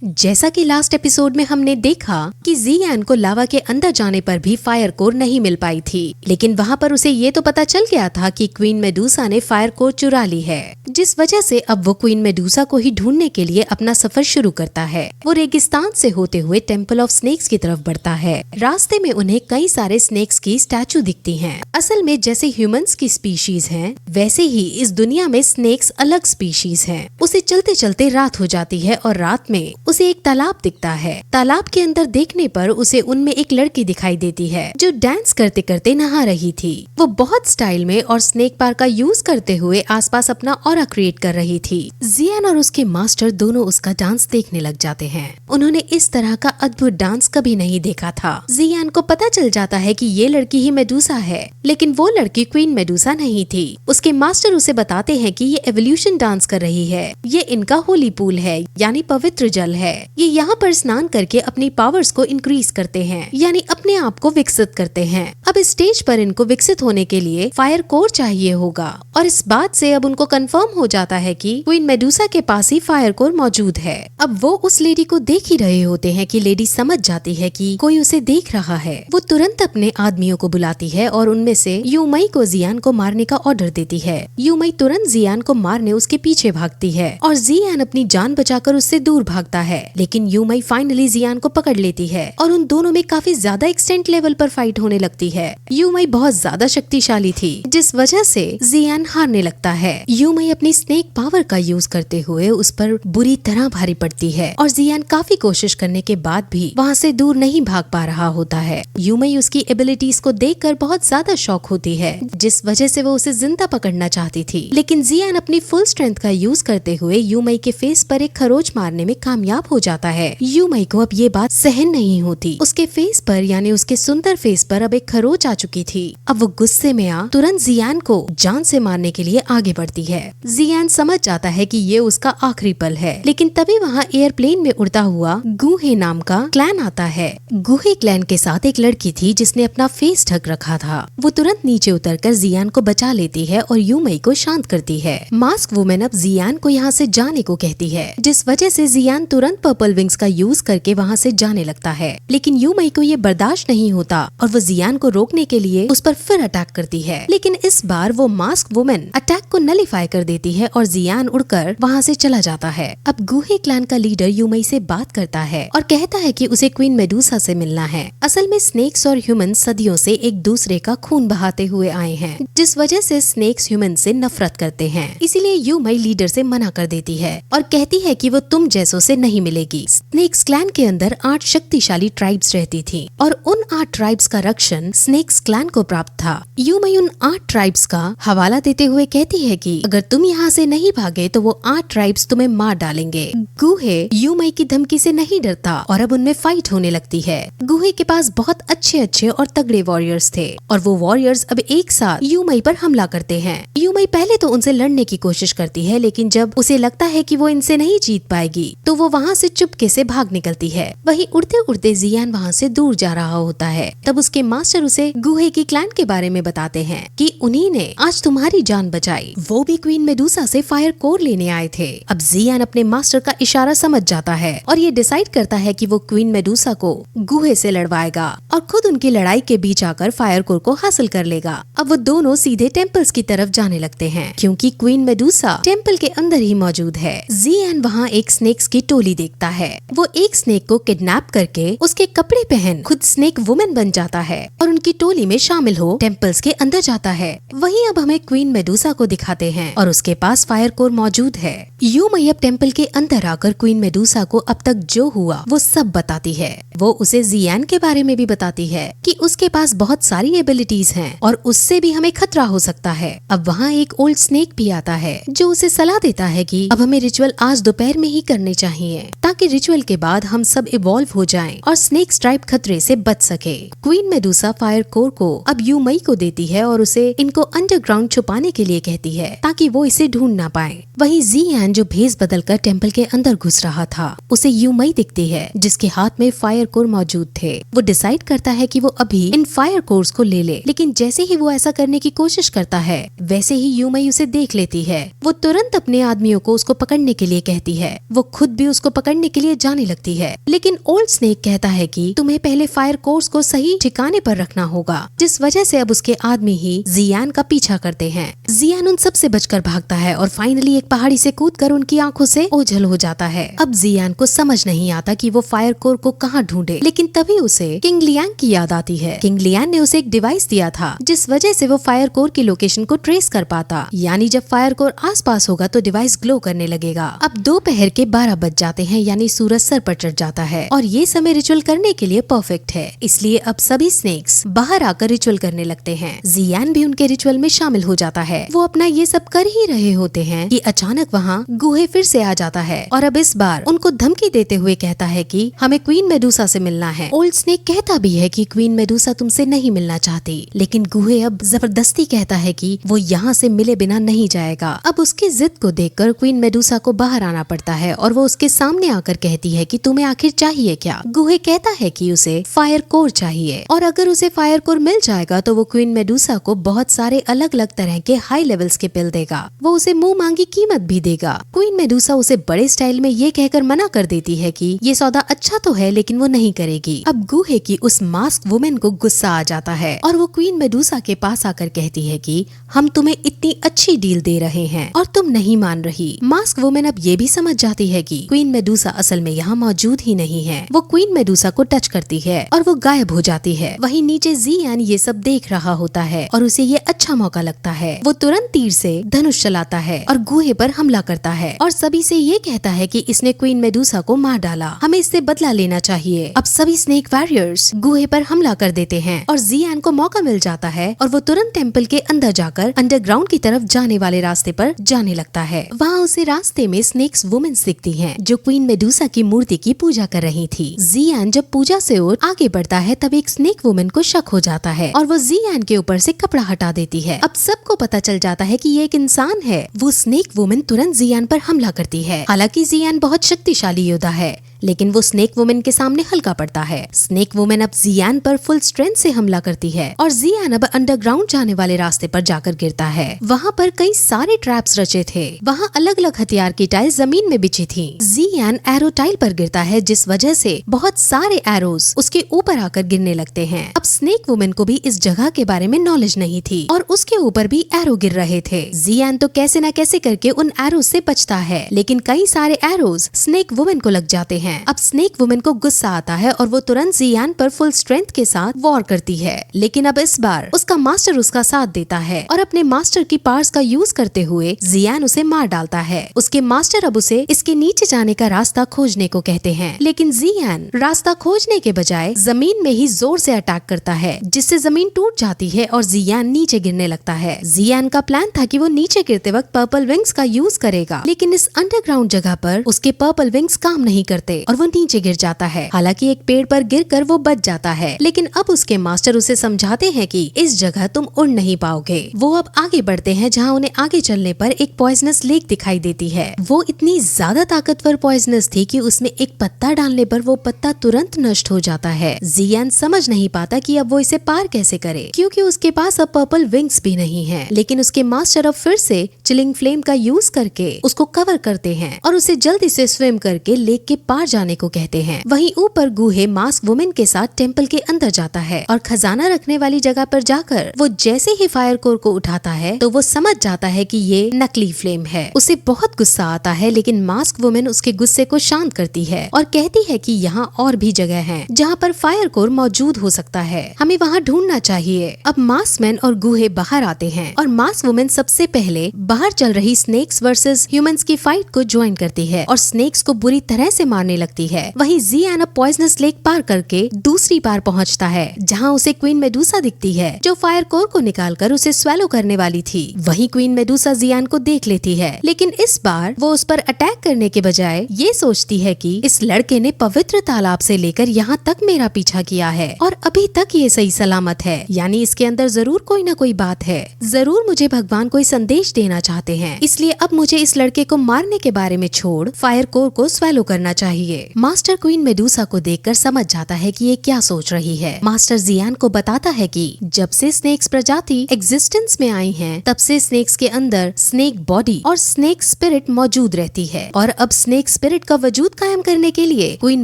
जैसा कि last episode में हमने देखा कि जियान को लावा के अंदर जाने पर भी फायर कोर नहीं मिल पाई थी, लेकिन वहाँ पर उसे ये तो पता चल गया था कि क्वीन मेडुसा ने फायर कोर चुरा ली है, जिस वजह से अब वो क्वीन मेडुसा को ही ढूंढने के लिए अपना सफर शुरू करता है। वो रेगिस्तान से होते हुए टेम्पल ऑफ स्नेक्स की तरफ बढ़ता है। रास्ते में उन्हें कई सारे स्नेक्स की स्टैचू दिखती हैं। असल में जैसे ह्यूमंस की स्पीशीज हैं, वैसे ही इस दुनिया में स्नेक्स अलग स्पीशीज हैं। उसे चलते चलते रात हो जाती है और रात में उसे एक तालाब दिखता है। तालाब के अंदर देखने पर उसे उनमें एक लड़की दिखाई देती है जो डांस करते करते नहा रही थी। वो बहुत स्टाइल में और स्नेक पार का यूज करते हुए आसपास अपना ऑरा क्रिएट कर रही थी। जियान और उसके मास्टर दोनों उसका डांस देखने लग जाते हैं। उन्होंने इस तरह का अद्भुत डांस कभी नहीं देखा था। जियान को पता चल जाता है कि ये लड़की ही मेडुसा है, लेकिन वो लड़की क्वीन मेडुसा नहीं थी। उसके मास्टर उसे बताते हैं कि ये एवोल्यूशन डांस कर रही है। ये इनका होली पूल है, यानी पवित्र जल है। ये यहाँ पर स्नान करके अपनी पावर्स को इंक्रीज करते हैं, यानी अपने आप को विकसित करते हैं। अब इस स्टेज पर इनको विकसित होने के लिए फायर कोर चाहिए होगा, और इस बात से अब उनको कंफर्म हो जाता है कि क्वीन मेडुसा के पास ही फायर कोर मौजूद है। अब वो उस लेडी को देख ही रहे होते हैं कि लेडी समझ जाती है कि कोई उसे देख रहा है। वो तुरंत अपने आदमियों को बुलाती है और उनमें से यूमई को जियान को मारने का ऑर्डर देती है। यूमई तुरंत जियान को मारने उसके पीछे भागती है और जियान अपनी जान बचाकर उससे दूर भागता है, लेकिन यूमई फाइनली जियान को पकड़ लेती है और उन दोनों में काफी ज्यादा एक्सटेंट लेवल पर फाइट होने लगती है। यूमई बहुत ज्यादा शक्तिशाली थी, जिस वजह से जियान हारने लगता है। यूमई अपनी स्नेक पावर का यूज करते हुए उस पर बुरी तरह भारी पड़ती है और जियान काफी कोशिश करने के बाद भी वहाँ से दूर नहीं भाग पा रहा होता है। यूमई उसकी एबिलिटीज को देखकर बहुत ज्यादा शॉक होती है, जिस वजह से वो उसे जिंदा पकड़ना चाहती थी, लेकिन जियान अपनी फुल स्ट्रेंथ का यूज करते हुए यूमई के फेस पर एक खरोच मारने में कामयाब हो जाता है। यूमई को अब ये बात सहन नहीं होती। उसके फेस पर, यानी उसके सुंदर फेस पर अब एक खरोच आ चुकी थी। अब वो गुस्से में आ तुरंत जियान को जान से मारने के लिए आगे बढ़ती है। जियान समझ जाता है कि ये उसका आखिरी पल है, लेकिन तभी वहाँ एयरप्लेन में उड़ता हुआ गुहे नाम का क्लैन आता है। गुहे क्लैन के साथ एक लड़की थी जिसने अपना फेस ढक रखा था। वो तुरंत नीचे उतरकर जियान को बचा लेती है और यूमई को शांत करती है। मास्क वुमेन अब जियान को यहाँ से जाने को कहती है, जिस वजह से जियान तुरंत पर्पल विंग्स का यूज करके वहाँ से जाने लगता है, लेकिन यूमई को ये बर्दाश्त नहीं होता और वो जियान को रोकने के लिए उस पर फिर अटैक करती है, लेकिन इस बार वो मास्क वुमेन अटैक को नलीफाई कर देती है और जियान उड़कर वहाँ से चला जाता है। अब गुहे क्लैन का लीडर यूमई से बात करता है और कहता है कि उसे क्वीन मेडुसा से मिलना है। असल में स्नेक्स और ह्यूमन सदियों से एक दूसरे का खून बहाते हुए आए हैं, जिस वजह से स्नेक्स ह्यूमन से नफरत करते हैं। इसीलिए यूमई लीडर से मना कर देती है और कहती है कि वो तुम जैसों से नहीं मिलेगी। स्नेक्स क्लैन के अंदर 8 शक्तिशाली ट्राइब्स रहती थी और उन 8 ट्राइब्स का रक्षण स्नेक्स क्लैन को प्राप्त था। यूमई उन 8 ट्राइब्स का हवाला देते हुए कहती है कि अगर तुम यहाँ से नहीं भागे तो वो 8 ट्राइब्स तुम्हें मार डालेंगे। गुहे यूमई की धमकी से नहीं डरता और अब उनमें फाइट होने लगती है। गुहे के पास बहुत अच्छे और तगड़े वॉरियर्स थे और वो वॉरियर्स अब एक साथ यूमई पर हमला करते हैं। यूमई पहले तो उनसे लड़ने की कोशिश करती है, लेकिन जब उसे लगता है कि वो इनसे नहीं जीत पाएगी तो वो वहाँ से चुपके से भाग निकलती है। वहीं उड़ते उड़ते जियान वहाँ से दूर जा रहा होता है। तब उसके मास्टर उसे गुहे की क्लैन के बारे में बताते हैं कि उन्हीं ने आज तुम्हारी जान बचाई। वो भी क्वीन मेडुसा से फायर कोर लेने आए थे। अब जियान अपने मास्टर का इशारा समझ जाता है और ये डिसाइड करता है कि वो क्वीन मेडुसा को गुहे से लड़वाएगा और खुद उनकी लड़ाई के बीच आकर फायर कोर को हासिल कर लेगा। अब वो दोनों सीधे टेम्पल्स की तरफ जाने लगते हैं, क्योंकि क्वीन मेडुसा टेम्पल के अंदर ही मौजूद है। जियान वहाँ एक स्नेक्स की टोली देखता है। वो एक स्नेक को किडनैप करके उसके कपड़े पहन खुद स्नेक वुमेन बन जाता है और उनकी टोली में शामिल हो टेम्पल्स के अंदर जाता है। वहीं अब हमें क्वीन मेडुसा को दिखाते हैं और उसके पास फायर कोर मौजूद है। यूमई अब टेम्पल के अंदर आकर क्वीन मेडुसा को अब तक जो हुआ वो सब बताती है। वो उसे जियान के बारे में भी बताती है कि उसके पास बहुत सारी एबिलिटीज हैं और उससे भी हमें खतरा हो सकता है। अब वहाँ एक ओल्ड स्नेक भी आता है जो उसे सलाह देता है कि अब हमें रिचुअल आज दोपहर में ही करने चाहिए, ताकि रिचुअल के बाद हम सब इवॉल्व हो जाएं और स्नेक ट्राइब खतरे से बच सके। क्वीन मेडुसा फायर कोर को अब यूमई को देती है और उसे इनको अंडरग्राउंड छुपाने के लिए कहती है, ताकि वो इसे ढूंढ ना पाए। वहीं जियान जो भेस बदलकर टेम्पल के अंदर घुस रहा था, उसे यूमई दिखती है जिसके हाथ में फायर कोर मौजूद थे। वो डिसाइड करता है कि वो अभी इन फायर कोर्स को ले ले, लेकिन जैसे ही वो ऐसा करने की कोशिश करता है वैसे ही यूमई उसे देख लेती है। वो तुरंत अपने आदमियों को उसको पकड़ने के लिए कहती है। वो खुद भी उसको को पकड़ने के लिए जाने लगती है, लेकिन ओल्ड स्नेक कहता है कि तुम्हें पहले फायर कोर्स को सही ठिकाने पर रखना होगा, जिस वजह से अब उसके आदमी ही जियान का पीछा करते हैं। जियान उन सब से बचकर भागता है और फाइनली एक पहाड़ी से कूदकर उनकी आंखों से ओझल हो जाता है। अब जियान को समझ नहीं आता कि वो फायर कोर को कहाँ ढूंढे, लेकिन तभी उसे किंग लियांग की याद आती है। किंग लियांग ने उसे एक डिवाइस दिया था जिस वजह से वो फायर कोर की लोकेशन को ट्रेस कर पाता, यानी जब फायर कोर आसपास होगा तो डिवाइस ग्लो करने लगेगा। अब दोपहर के 12 बज जाते हैं, यानी सूरज सर पर चढ़ जाता है और ये समय रिचुअल करने के लिए परफेक्ट है, इसलिए अब सभी स्नेक्स बाहर आकर रिचुअल करने लगते हैं। जियान भी उनके रिचुअल में शामिल हो जाता है। वो अपना ये सब कर ही रहे होते हैं कि अचानक वहाँ गुहे फिर से आ जाता है और अब इस बार उनको धमकी देते हुए कहता है कि हमें क्वीन मेडुसा से मिलना है। ओल्ड स्नेक कहता भी है कि क्वीन मेडुसा तुमसे नहीं मिलना चाहती, लेकिन गुहे अब जबरदस्ती कहता है कि वो यहाँ से मिले बिना नहीं जाएगा। अब उसकी जिद को देखकर क्वीन मेडुसा को बाहर आना पड़ता है और वो उसके सामने आकर कहती है कि तुम्हें आखिर चाहिए क्या। गुहे कहता है कि उसे फायर कोर चाहिए और अगर उसे फायर कोर मिल जाएगा तो वो क्वीन मेडुसा को बहुत सारे अलग अलग तरह के हाई लेवल्स के पिल देगा। वो उसे मुंह मांगी कीमत भी देगा। क्वीन मेडुसा उसे बड़े स्टाइल में ये कहकर मना कर देती है कि ये सौदा अच्छा तो है लेकिन वो नहीं करेगी। अब गुहे की उस मास्क वुमेन को गुस्सा आ जाता है और वो क्वीन मेडुसा के पास आकर कहती है कि हम तुम्हें इतनी अच्छी डील दे रहे हैं और तुम नहीं मान रही। मास्क वुमेन अब ये भी समझ जाती है कि क्वीन मेडुसा असल में यहाँ मौजूद ही नहीं है। वो क्वीन मेडुसा को टच करती है और वो गायब हो जाती है। वहीं नीचे जियान ये सब देख रहा होता है और उसे ये अच्छा मौका लगता है। वो तुरंत तीर से धनुष चलाता है और गुहे पर हमला करता है और सभी से ये कहता है कि इसने क्वीन मेडुसा को मार डाला, हमें इससे बदला लेना चाहिए। अब सभी स्नेक वॉरियर्स गुहे पर हमला कर देते हैं और जियान को मौका मिल जाता है और वो तुरंत टेम्पल के अंदर जाकर अंडरग्राउंड की तरफ जाने वाले रास्ते पर जाने लगता है। वहाँ उसे रास्ते में स्नेक्स वुमेन दिखती हैं जो क्वीन मेडुसा की मूर्ति की पूजा कर रही थी। जियान जब पूजा से और आगे बढ़ता है तब एक स्नेक वुमेन को शक हो जाता है और वो जियान के ऊपर से कपड़ा हटा देती है। अब सबको पता चल जाता है कि ये एक इंसान है। वो स्नेक वुमेन तुरंत जियान पर हमला करती है। हालांकि जियान बहुत शक्तिशाली योद्धा है, लेकिन वो स्नेक वुमेन के सामने हल्का पड़ता है। स्नेक वुमेन अब जियान पर फुल स्ट्रेंथ से हमला करती है और जियान अब अंडरग्राउंड जाने वाले रास्ते पर जाकर गिरता है। वहाँ पर कई सारे ट्रैप्स रचे थे। वहाँ अलग अलग हथियार की टाइल जमीन में बिछी थी। जियान एरो टाइल पर गिरता है जिस वजह से बहुत सारे एरोज उसके ऊपर आकर गिरने लगते हैं। अब स्नेक वुमेन को भी इस जगह के बारे में नॉलेज नहीं थी और उसके ऊपर भी एरो गिर रहे थे। जियान तो कैसे न कैसे करके उन एरोज से बचता है, लेकिन कई सारे एरोज स्नेक वुमेन को लग जाते हैं। अब स्नेक वुमेन को गुस्सा आता है और वो तुरंत जियान पर फुल स्ट्रेंथ के साथ वॉर करती है, लेकिन अब इस बार उसका मास्टर उसका साथ देता है और अपने मास्टर की पावर्स का यूज करते हुए जियान उसे मार डालता है। उसके मास्टर अब उसे इसके नीचे जाने का रास्ता खोजने को कहते हैं, लेकिन जियान रास्ता खोजने के बजाय जमीन में ही जोर से अटैक करता है जिससे जमीन टूट जाती है और जियान नीचे गिरने लगता है। जियान का प्लान था कि वो नीचे गिरते वक्त पर्पल विंग्स का यूज करेगा, लेकिन इस अंडरग्राउंड जगह पर उसके पर्पल विंग्स काम नहीं करते और वो नीचे गिर जाता है। हालांकि एक पेड़ पर गिरकर वो बच जाता है, लेकिन अब उसके मास्टर उसे समझाते हैं कि इस जगह तुम उड़ नहीं पाओगे। वो अब आगे बढ़ते हैं जहाँ उन्हें आगे चलने पर एक पॉइजनस लेक दिखाई देती है। वो इतनी ज्यादा ताकतवर पॉइजनस थी कि उसमें एक पत्ता डालने पर वो पत्ता तुरंत नष्ट हो जाता है। जियान समझ नहीं पाता कि अब वो इसे पार कैसे करे, क्योंकि उसके पास अब पर्पल विंग्स भी नहीं है। लेकिन उसके मास्टर अब फिर से चिलिंग फ्लेम का यूज करके उसको कवर करते हैं और उसे जल्दी से स्विम करके लेक के पार जाने को कहते हैं। वहीं ऊपर गुहे मास्क वुमेन के साथ टेम्पल के अंदर जाता है और खजाना रखने वाली जगह पर जाकर वो जैसे ही फायर कोर को उठाता है तो वो समझ जाता है कि ये नकली फ्लेम है। उसे बहुत गुस्सा आता है, लेकिन मास्क वुमेन उसके गुस्से को शांत करती है और कहती है कि यहाँ और भी जगह है जहाँ पर फायर कोर मौजूद हो सकता है, हमें वहाँ ढूंढना चाहिए। अब मास्क मैन और गुहे बाहर आते हैं और मास्क वुमेन सबसे पहले बाहर चल रही स्नेक्स वर्सेस ह्यूमंस की फाइट को ज्वाइन करती है और स्नेक्स को बुरी तरह से मारने लगती है। वहीं जियान अब पॉइजनस लेक पार करके दूसरी बार पहुंचता है जहां उसे क्वीन मेडुसा दिखती है जो फायर कोर को निकालकर उसे स्वेलो करने वाली थी। वहीं क्वीन मेडुसा जियान को देख लेती है, लेकिन इस बार वो उस पर अटैक करने के बजाय ये सोचती है कि इस लड़के ने पवित्र तालाब से लेकर यहाँ तक मेरा पीछा किया है और अभी तक ये सही सलामत है, यानी इसके अंदर जरूर कोई न कोई बात है। जरूर मुझे भगवान कोई संदेश देना चाहते हैं, इसलिए अब मुझे इस लड़के को मारने के बारे में छोड़ फायर कोर को स्वेलो करना चाहिए। चाहिए। मास्टर क्वीन मेडूसा को देखकर समझ जाता है कि ये क्या सोच रही है। मास्टर जियान को बताता है कि जब से स्नेक्स प्रजाति एग्जिस्टेंस में आई हैं, तब से स्नेक्स के अंदर स्नेक बॉडी और स्नेक स्पिरिट मौजूद रहती है और अब स्नेक स्पिरिट का वजूद कायम करने के लिए क्वीन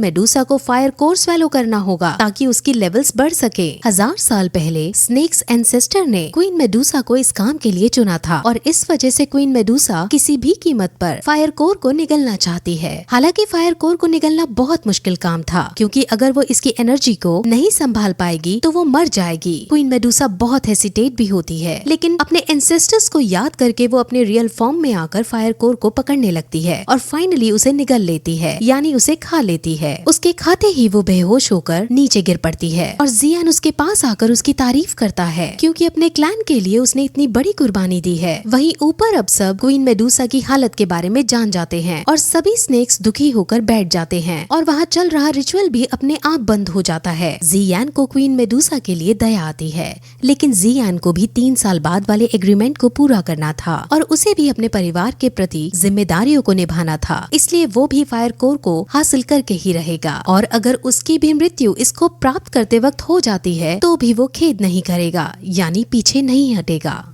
मेडूसा को फायर कोर स्वेलो करना होगा ताकि उसकी लेवल्स बढ़ सके। 1000 साल पहले स्नेक्स एंसेस्टर ने क्वीन मेडूसा को इस काम के लिए चुना था और इस वजह से क्वीन मेडूसा किसी भी कीमत पर फायर कोर को निगलना चाहती है। हालांकि फायर कोर को निगलना बहुत मुश्किल काम था, क्योंकि अगर वो इसकी एनर्जी को नहीं संभाल पाएगी तो वो मर जाएगी। क्वीन मेडूसा बहुत हेसिटेट भी होती है, लेकिन अपने एंसेस्टर्स को याद करके वो अपने रियल फॉर्म में आकर फायर कोर को पकड़ने लगती है और फाइनली उसे निगल लेती है, यानी उसे खा लेती है। उसके खाते ही वो बेहोश होकर नीचे गिर पड़ती है और जियान उसके पास आकर उसकी तारीफ करता है, क्योंकि अपने क्लैन के लिए उसने इतनी बड़ी कुर्बानी दी है। वहीं ऊपर अब सब क्वीन मेडूसा की हालत के बारे में जान जाते हैं और सभी स्नेक्स दुखी होकर बैठ जाते हैं और वहाँ चल रहा रिचुअल भी अपने आप बंद हो जाता है। जियान को क्वीन मेडूसा के लिए दया आती है, लेकिन जियान को भी 3 साल बाद वाले एग्रीमेंट को पूरा करना था और उसे भी अपने परिवार के प्रति जिम्मेदारियों को निभाना था, इसलिए वो भी फायर कोर को हासिल करके ही रहेगा और अगर उसकी भी मृत्यु इसको प्राप्त करते वक्त हो जाती है तो भी वो खेद नहीं करेगा, यानी पीछे नहीं हटेगा।